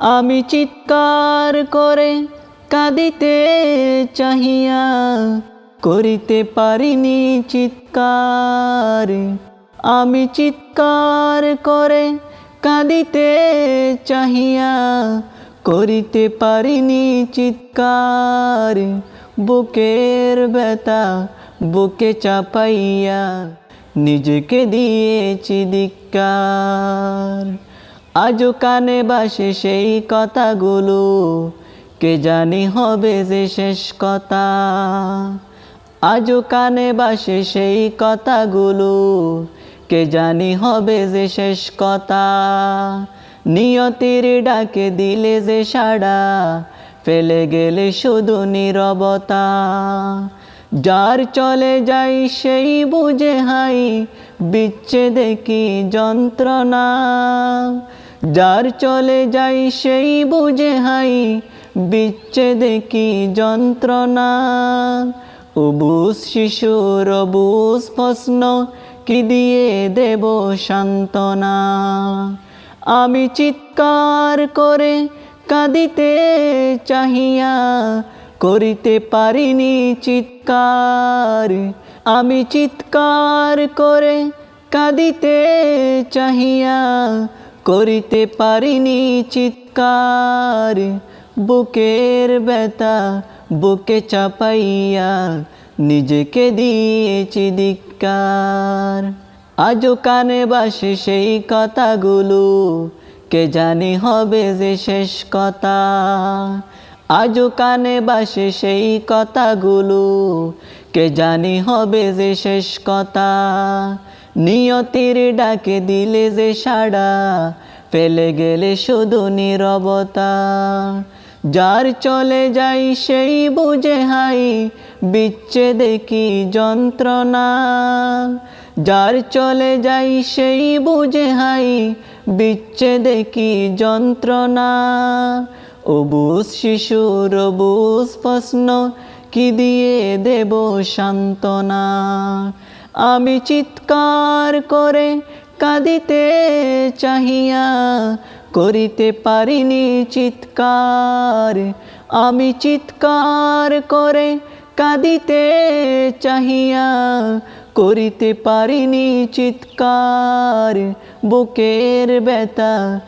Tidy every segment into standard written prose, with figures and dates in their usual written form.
আমি চিৎকার করে কাঁদিতে চাহিয়া করিতে পারিনি চিৎকার। আমি চিৎকার করে কাঁদিতে চাহিয়া করিতে পারিনি চিৎকার। বুকের ব্যথা বুকে চাপাইয়া নিজেকে দিয়েছি ধিক্কার। আজও কানে বাসে সেই কথাগুলো, কে জানি হবে যে শেষ কথা। আজও কানে বাসে সেই কথাগুলো, কে জানি হবে যে শেষ কথা। নিয়তির ডাকে দিলে যে সাড়া, ফেলে গেলে শুধু নীরবতা। যার চলে যাই সেই বুঝে হাই বিচ্ছেদে কি যন্ত্রণা। যার চলে যাই সেই বুঝে হাই বিচ্ছেদে কি যন্ত্রণা। অবুঝ শিশুর অবুঝ প্রশ্ন, কি দিয়ে দেব সান্ত্বনা। আমি চিৎকার করে কাঁদিতে চাহিয়া করিতে পারিনি চিৎকার। আমি চিৎকার করে কাঁদিতে চাহিয়া করিতে পারিনি চিৎকার। বুকের ব্যথা বুকে চাপাইয়া নিজেকে দিয়েছি ধিক্কার। আজও কানে বাসে সেই কথাগুলো, কে জানি হবে যে শেষ কথা। আজও কানে বাসে সেই কথাগুলো, কে জানি হবে যে শেষ কথা। নিয়তির ডাকে দিলে যে সাড়া, ফেলে গেলে শুধু নীরবতা। যার চলে যাই সেই বুঝে হাই বিচ্ছেদে কি যন্ত্রণা। যার চলে যাই সেই বুঝে হাই বিচ্ছেদে কি যন্ত্রণা। অবুঝ শিশুর অবুঝ প্রশ্ন, কি দিয়ে দেব সান্ত্বনা। আমি চিৎকার করে কাঁদিতে চাহিয়া করিতে পারিনি চিৎকার। আমি চিৎকার করে কাঁদিতে চাহিয়া করিতে পারিনি চিৎকার। বুকের ব্যথা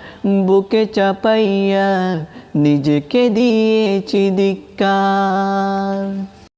বুকে চাপাইয়া নিজেকে দিয়েছি ধিক্কার।